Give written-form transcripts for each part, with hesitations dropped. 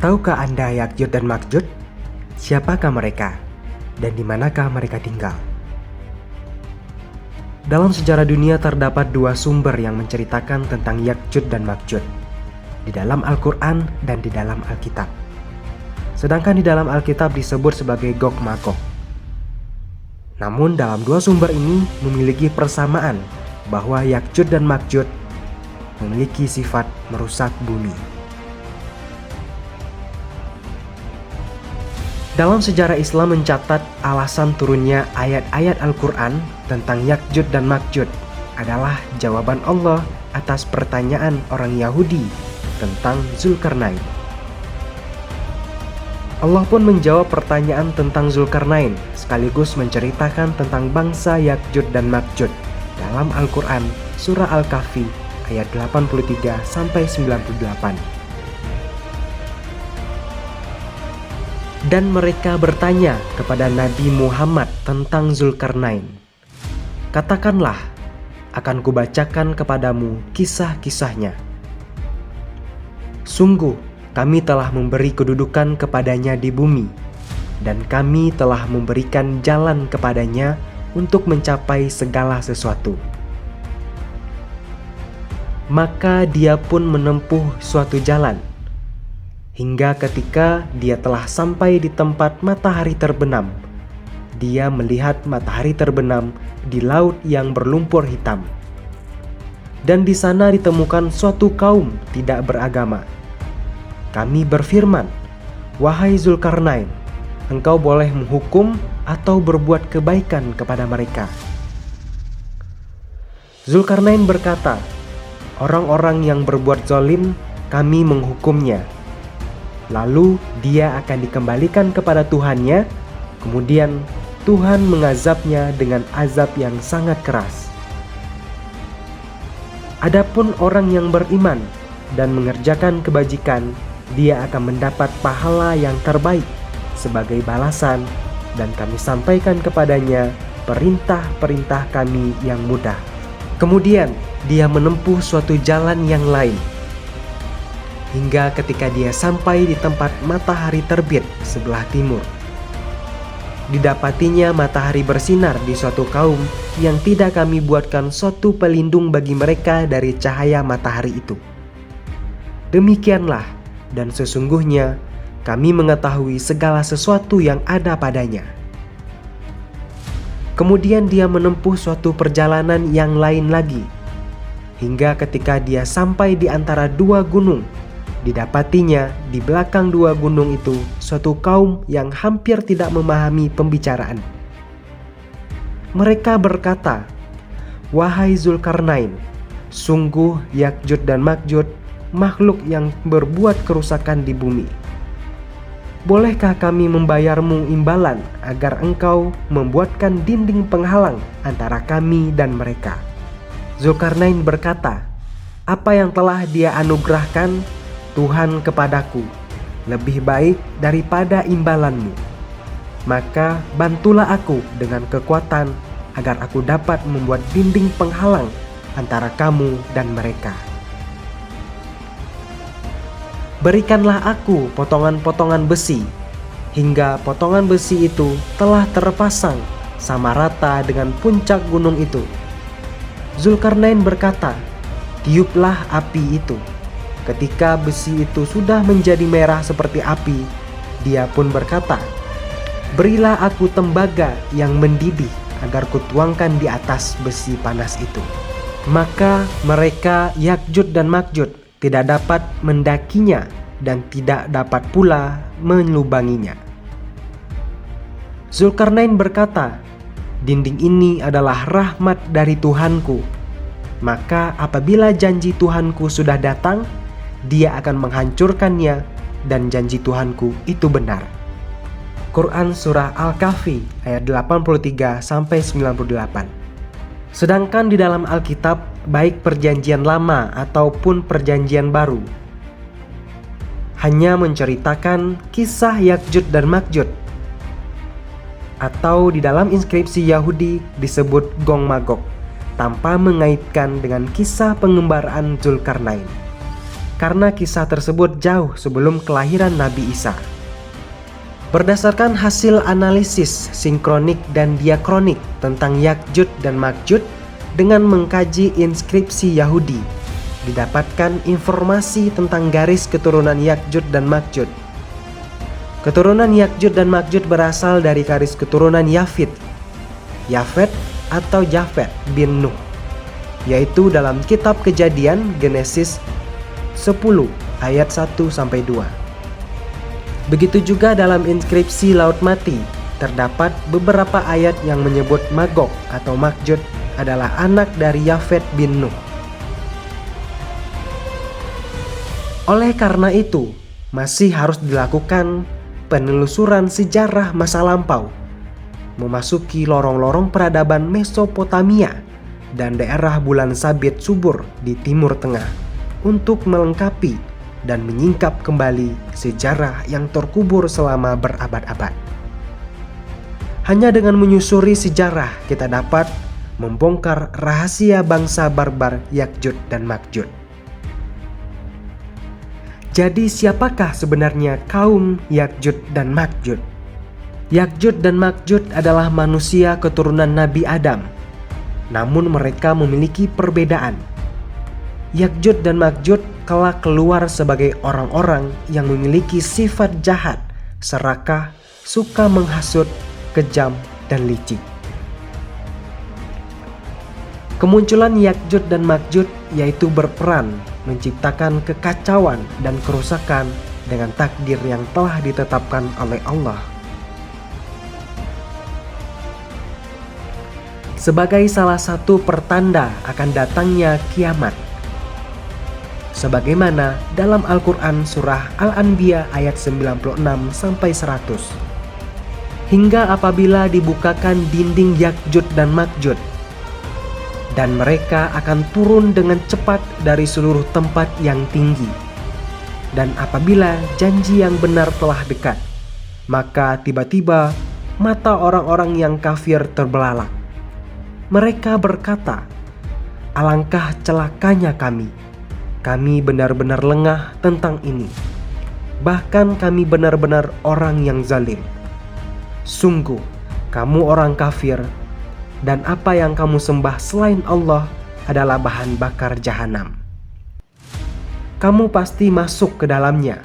Tahukah Anda Ya'juj dan Ma'juj? Siapakah mereka? Dan di manakah mereka tinggal? Dalam sejarah dunia terdapat dua sumber yang menceritakan tentang Ya'juj dan Ma'juj, di dalam Al-Quran dan di dalam Alkitab. Sedangkan di dalam Alkitab disebut sebagai Gog Magog. Namun dalam dua sumber ini memiliki persamaan bahwa Ya'juj dan Ma'juj memiliki sifat merusak bumi. Dalam sejarah Islam mencatat alasan turunnya ayat-ayat Al-Quran tentang Ya'juj dan Ma'juj adalah jawaban Allah atas pertanyaan orang Yahudi tentang Zulkarnain. Allah pun menjawab pertanyaan tentang Zulkarnain sekaligus menceritakan tentang bangsa Ya'juj dan Ma'juj dalam Al-Quran surah Al-Kahfi ayat 83-98. Dan mereka bertanya kepada Nabi Muhammad tentang Zulkarnain. Katakanlah, akan kubacakan kepadamu kisah-kisahnya. Sungguh, kami telah memberi kedudukan kepadanya di bumi, dan kami telah memberikan jalan kepadanya untuk mencapai segala sesuatu. Maka dia pun menempuh suatu jalan, hingga ketika dia telah sampai di tempat matahari terbenam, dia melihat matahari terbenam di laut yang berlumpur hitam. Dan di sana ditemukan suatu kaum tidak beragama. Kami berfirman, "Wahai Zulkarnain, engkau boleh menghukum atau berbuat kebaikan kepada mereka." Zulkarnain berkata, "Orang-orang yang berbuat zalim, kami menghukumnya. Lalu dia akan dikembalikan kepada Tuhannya, kemudian Tuhan mengazabnya dengan azab yang sangat keras. Adapun orang yang beriman dan mengerjakan kebajikan, dia akan mendapat pahala yang terbaik sebagai balasan, dan kami sampaikan kepadanya perintah-perintah kami yang mudah." Kemudian dia menempuh suatu jalan yang lain, hingga ketika dia sampai di tempat matahari terbit sebelah timur. Didapatinya matahari bersinar di suatu kaum yang tidak kami buatkan suatu pelindung bagi mereka dari cahaya matahari itu. Demikianlah, dan sesungguhnya kami mengetahui segala sesuatu yang ada padanya. Kemudian dia menempuh suatu perjalanan yang lain lagi, hingga ketika dia sampai di antara dua gunung, didapatinya di belakang dua gunung itu suatu kaum yang hampir tidak memahami pembicaraan. Mereka berkata, "Wahai Zulkarnain, sungguh Ya'juj dan Ma'juj makhluk yang berbuat kerusakan di bumi. Bolehkah kami membayarmu imbalan agar engkau membuatkan dinding penghalang antara kami dan mereka?" Zulkarnain berkata, "Apa yang telah dia anugerahkan Tuhan kepadaku lebih baik daripada imbalanmu. Maka bantulah aku dengan kekuatan agar aku dapat membuat dinding penghalang antara kamu dan mereka. Berikanlah aku potongan-potongan besi, hingga potongan besi itu telah terpasang sama rata dengan puncak gunung itu." Zulkarnain berkata, "Tiuplah api itu." Ketika besi itu sudah menjadi merah seperti api, dia pun berkata, "Berilah aku tembaga yang mendidih agar kutuangkan di atas besi panas itu." Maka mereka Ya'juj dan Ma'juj tidak dapat mendakinya dan tidak dapat pula melubanginya. Zulkarnain berkata, "Dinding ini adalah rahmat dari Tuhanku. Maka apabila janji Tuhanku sudah datang, dia akan menghancurkannya, dan janji Tuhanku itu benar." Quran surah Al-Kahfi ayat 83-98. Sedangkan di dalam Alkitab, baik perjanjian lama ataupun perjanjian baru, hanya menceritakan kisah Ya'juj dan Ma'juj, atau di dalam inskripsi Yahudi disebut Gog Magog, tanpa mengaitkan dengan kisah pengembaraan Zulkarnain. karena kisah tersebut jauh sebelum kelahiran Nabi Isa. Berdasarkan hasil analisis sinkronik dan diakronik tentang Yakjud dan Makjud dengan mengkaji inskripsi Yahudi, didapatkan informasi tentang garis keturunan Yakjud dan Makjud. Keturunan Yakjud dan Makjud berasal dari garis keturunan Yafet atau Jafet bin Nuh, yaitu dalam kitab Kejadian Genesis 10 ayat 1-2. Begitu juga dalam inskripsi Laut Mati, terdapat beberapa ayat yang menyebut Magog atau Makjud adalah anak dari Yafet bin Nuh. Oleh karena itu, masih harus dilakukan penelusuran sejarah masa lampau, memasuki lorong-lorong peradaban Mesopotamia dan daerah bulan sabit subur di Timur Tengah untuk melengkapi dan menyingkap kembali sejarah yang terkubur selama berabad-abad. Hanya dengan menyusuri sejarah kita dapat membongkar rahasia bangsa barbar Yakjud dan Makjud. Jadi siapakah sebenarnya kaum Yakjud dan Makjud? Yakjud dan Makjud adalah manusia keturunan Nabi Adam, namun mereka memiliki perbedaan. Yakjud dan Makjud kelak keluar sebagai orang-orang yang memiliki sifat jahat, serakah, suka menghasut, kejam, dan licik. Kemunculan Yakjud dan Makjud yaitu berperan menciptakan kekacauan dan kerusakan dengan takdir yang telah ditetapkan oleh Allah. Sebagai salah satu pertanda akan datangnya kiamat, sebagaimana dalam Al-Quran surah Al-Anbiya ayat 96-100. Hingga apabila dibukakan dinding Yakjud dan Makjud, dan mereka akan turun dengan cepat dari seluruh tempat yang tinggi. Dan apabila janji yang benar telah dekat, maka tiba-tiba mata orang-orang yang kafir terbelalak. Mereka berkata, "Alangkah celakanya kami benar-benar lengah tentang ini. Bahkan kami benar-benar orang yang zalim. Sungguh, kamu orang kafir, dan apa yang kamu sembah selain Allah adalah bahan bakar jahanam. Kamu pasti masuk ke dalamnya.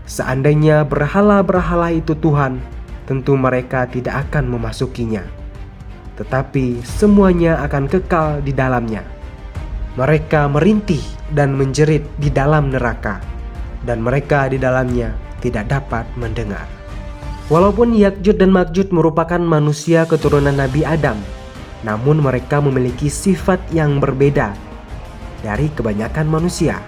Seandainya berhala-berhala itu Tuhan, tentu mereka tidak akan memasukinya. Tetapi semuanya akan kekal di dalamnya. Mereka merintih dan menjerit di dalam neraka, dan mereka di dalamnya tidak dapat mendengar." Walaupun Yakjud dan Makjud merupakan manusia keturunan Nabi Adam, namun mereka memiliki sifat yang berbeda dari kebanyakan manusia.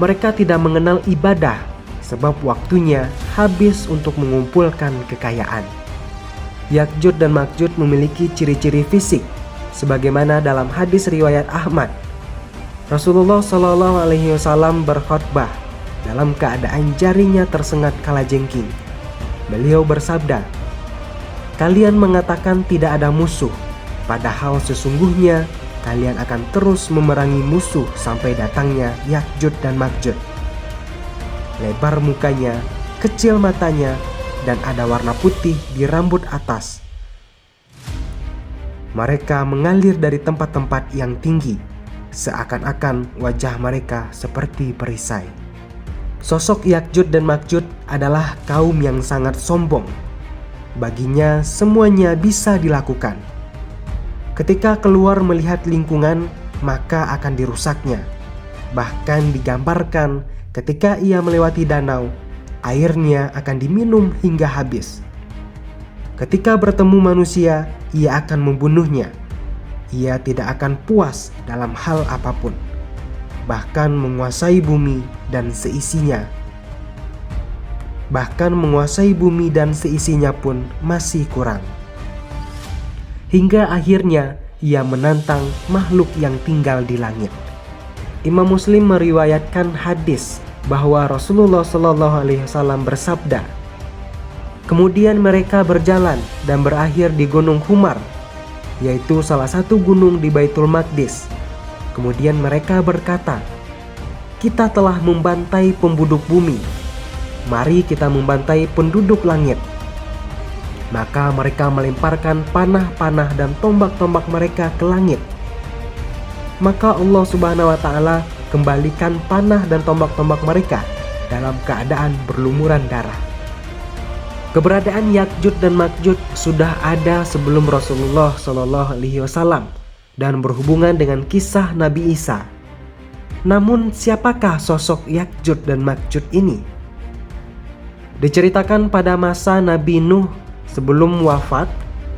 Mereka tidak mengenal ibadah sebab waktunya habis untuk mengumpulkan kekayaan. Yakjud dan Makjud memiliki ciri-ciri fisik sebagaimana dalam hadis riwayat Ahmad. Rasulullah SAW berkhutbah dalam keadaan jarinya tersengat kalajengking. Beliau bersabda, "Kalian mengatakan tidak ada musuh, padahal sesungguhnya kalian akan terus memerangi musuh sampai datangnya Yakjud dan Makjud. Lebar mukanya, kecil matanya, dan ada warna putih di rambut atas. Mereka mengalir dari tempat-tempat yang tinggi, seakan-akan wajah mereka seperti perisai." Sosok Yakjud dan Makjud adalah kaum yang sangat sombong. Baginya semuanya bisa dilakukan. Ketika keluar melihat lingkungan, maka akan dirusaknya. Bahkan digambarkan ketika ia melewati danau, airnya akan diminum hingga habis. Ketika bertemu manusia, ia akan membunuhnya. Ia tidak akan puas dalam hal apapun, bahkan menguasai bumi dan seisinya. Pun masih kurang. Hingga akhirnya ia menantang makhluk yang tinggal di langit. Imam Muslim meriwayatkan hadis bahwa Rasulullah SAW bersabda, "Kemudian mereka berjalan dan berakhir di Gunung Humar, yaitu salah satu gunung di Baitul Maqdis. Kemudian mereka berkata, kita telah membantai penduduk bumi. Mari kita membantai penduduk langit." Maka mereka melemparkan panah-panah dan tombak-tombak mereka ke langit. Maka Allah Subhanahu wa Ta'ala kembalikan panah dan tombak-tombak mereka dalam keadaan berlumuran darah. Keberadaan Ya'juj dan Ma'juj sudah ada sebelum Rasulullah SAW dan berhubungan dengan kisah Nabi Isa. Namun siapakah sosok Ya'juj dan Ma'juj ini? Diceritakan pada masa Nabi Nuh sebelum wafat,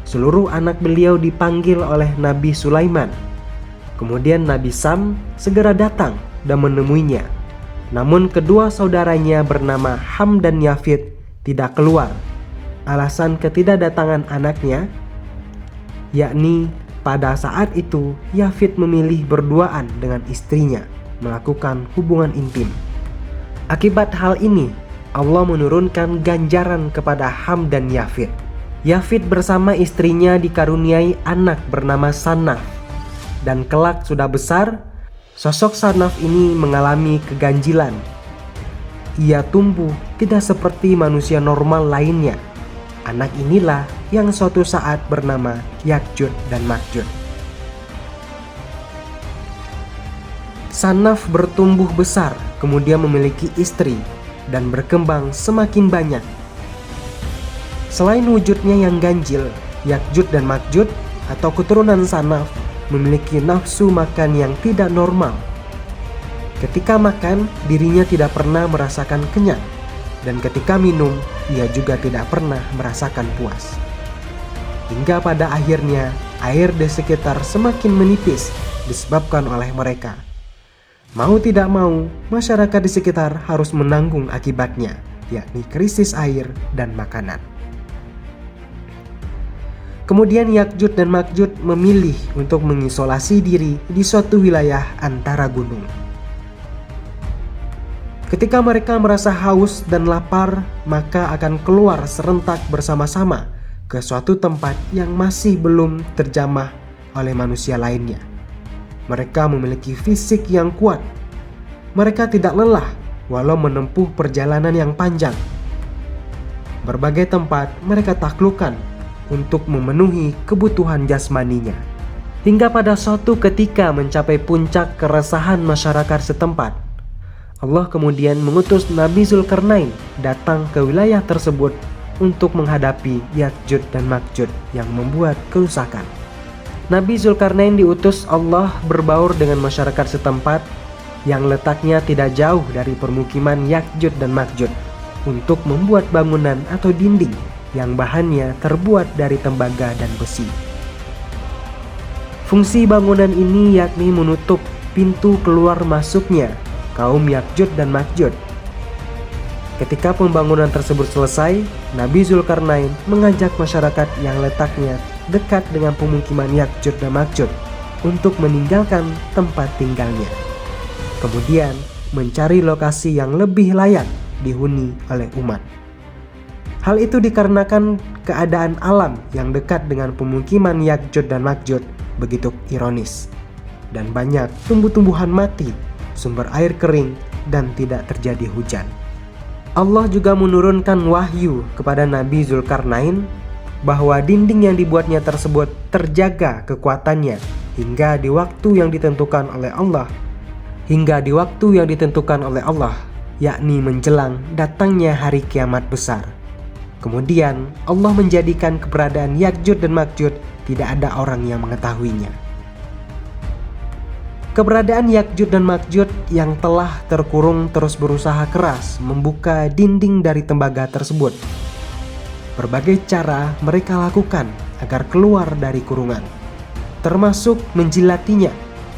seluruh anak beliau dipanggil oleh Nabi Sulaiman. Kemudian Nabi Sam segera datang dan menemuinya. Namun kedua saudaranya bernama Ham dan Yafid tidak keluar. Alasan ketidakdatangan anaknya, yakni pada saat itu Yafid memilih berduaan dengan istrinya, melakukan hubungan intim. Akibat hal ini, Allah menurunkan ganjaran kepada Ham dan Yafid. Yafid bersama istrinya dikaruniai anak bernama Sanaf, dan kelak sudah besar, sosok Sanaf ini mengalami keganjilan. Ia tumbuh tidak seperti manusia normal lainnya. Anak inilah yang suatu saat bernama Ya'juj dan Ma'juj. Sanaf bertumbuh besar, kemudian memiliki istri dan berkembang semakin banyak. Selain wujudnya yang ganjil, Ya'juj dan Ma'juj atau keturunan Sanaf memiliki nafsu makan yang tidak normal. Ketika makan, dirinya tidak pernah merasakan kenyang, dan ketika minum, ia juga tidak pernah merasakan puas. Hingga pada akhirnya, air di sekitar semakin menipis disebabkan oleh mereka. Mau tidak mau, masyarakat di sekitar harus menanggung akibatnya, yakni krisis air dan makanan. Kemudian Ya'juj dan Ma'juj memilih untuk mengisolasi diri di suatu wilayah antara gunung. Ketika mereka merasa haus dan lapar, maka akan keluar serentak bersama-sama ke suatu tempat yang masih belum terjamah oleh manusia lainnya. Mereka memiliki fisik yang kuat. Mereka tidak lelah walau menempuh perjalanan yang panjang. Berbagai tempat mereka taklukkan untuk memenuhi kebutuhan jasmaninya. Hingga pada suatu ketika mencapai puncak keresahan masyarakat setempat, Allah kemudian mengutus Nabi Zulkarnain datang ke wilayah tersebut untuk menghadapi Ya'juj dan Ma'juj yang membuat kerusakan. Nabi Zulkarnain diutus Allah berbaur dengan masyarakat setempat yang letaknya tidak jauh dari permukiman Ya'juj dan Ma'juj untuk membuat bangunan atau dinding yang bahannya terbuat dari tembaga dan besi. Fungsi bangunan ini yakni menutup pintu keluar masuknya kaum Ya'juj dan Ma'juj. Ketika pembangunan tersebut selesai, Nabi Zulkarnain mengajak masyarakat yang letaknya dekat dengan pemukiman Ya'juj dan Ma'juj untuk meninggalkan tempat tinggalnya. Kemudian mencari lokasi yang lebih layak dihuni oleh umat. Hal itu dikarenakan keadaan alam yang dekat dengan pemukiman Ya'juj dan Ma'juj begitu ironis, dan banyak tumbuh-tumbuhan mati, sumber air kering, dan tidak terjadi hujan. Allah juga menurunkan wahyu kepada Nabi Zulkarnain bahwa dinding yang dibuatnya tersebut terjaga kekuatannya hingga di waktu yang ditentukan oleh Allah, yakni menjelang datangnya hari kiamat besar. Kemudian Allah menjadikan keberadaan Ya'juj dan Ma'juj tidak ada orang yang mengetahuinya. Keberadaan Ya'juj dan Ma'juj yang telah terkurung terus berusaha keras membuka dinding dari tembaga tersebut. Berbagai cara mereka lakukan agar keluar dari kurungan, termasuk menjilatinya,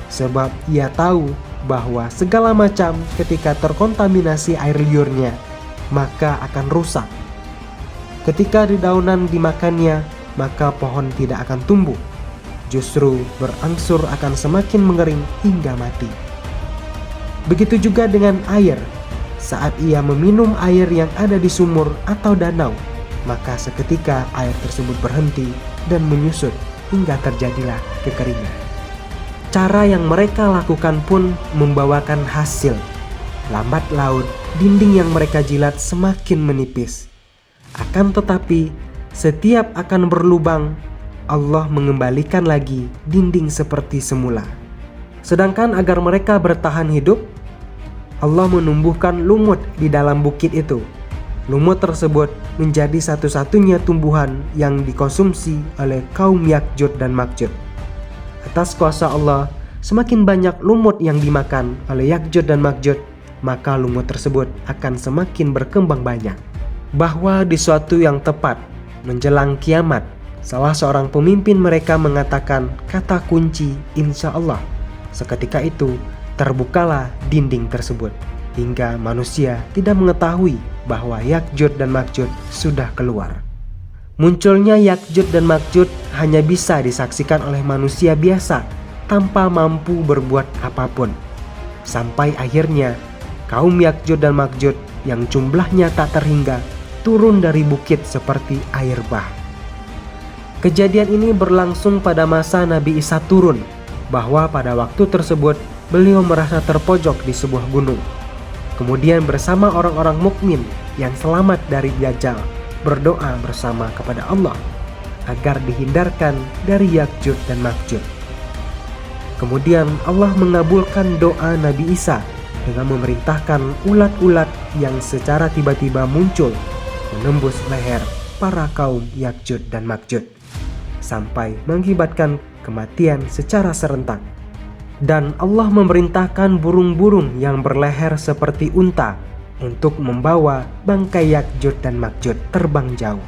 sebab ia tahu bahwa segala macam ketika terkontaminasi air liurnya, maka akan rusak. Ketika dedaunan dimakannya, maka pohon tidak akan tumbuh. Justru berangsur akan semakin mengering hingga mati. Begitu juga dengan air. Saat ia meminum air yang ada di sumur atau danau, maka seketika air tersebut berhenti dan menyusut hingga terjadilah kekeringan. Cara yang mereka lakukan pun membawakan hasil, lambat laun dinding yang mereka jilat semakin menipis. Akan tetapi, setiap akan berlubang, Allah mengembalikan lagi dinding seperti semula. Sedangkan agar mereka bertahan hidup, Allah menumbuhkan lumut di dalam bukit itu. Lumut tersebut menjadi satu-satunya tumbuhan yang dikonsumsi oleh kaum Ya'juj dan Ma'juj. Atas kuasa Allah, semakin banyak lumut yang dimakan oleh Ya'juj dan Ma'juj, maka lumut tersebut akan semakin berkembang banyak. Bahwa di suatu yang tepat menjelang kiamat, salah seorang pemimpin mereka mengatakan kata kunci insya Allah. Seketika itu terbukalah dinding tersebut, hingga manusia tidak mengetahui bahwa Ya'juj dan Ma'juj sudah keluar. Munculnya Ya'juj dan Ma'juj hanya bisa disaksikan oleh manusia biasa tanpa mampu berbuat apapun. Sampai akhirnya kaum Ya'juj dan Ma'juj yang jumlahnya tak terhingga turun dari bukit seperti air bah. Kejadian ini berlangsung pada masa Nabi Isa turun, bahwa pada waktu tersebut beliau merasa terpojok di sebuah gunung. Kemudian bersama orang-orang mukmin yang selamat dari Dajjal berdoa bersama kepada Allah agar dihindarkan dari Ya'juj dan Ma'juj. Kemudian Allah mengabulkan doa Nabi Isa dengan memerintahkan ulat-ulat yang secara tiba-tiba muncul menembus leher para kaum Ya'juj dan Ma'juj sampai mengakibatkan kematian secara serentak. Dan Allah memerintahkan burung-burung yang berleher seperti unta untuk membawa bangkai Ya'juj dan Ma'juj terbang jauh,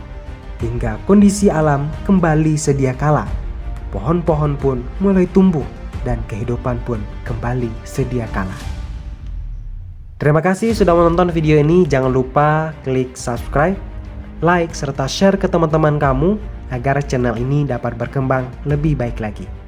hingga kondisi alam kembali sedia kala. Pohon-pohon pun mulai tumbuh dan kehidupan pun kembali sedia kala. Terima kasih sudah menonton video ini. Jangan lupa klik subscribe, like, serta share ke teman-teman kamu agar channel ini dapat berkembang lebih baik lagi.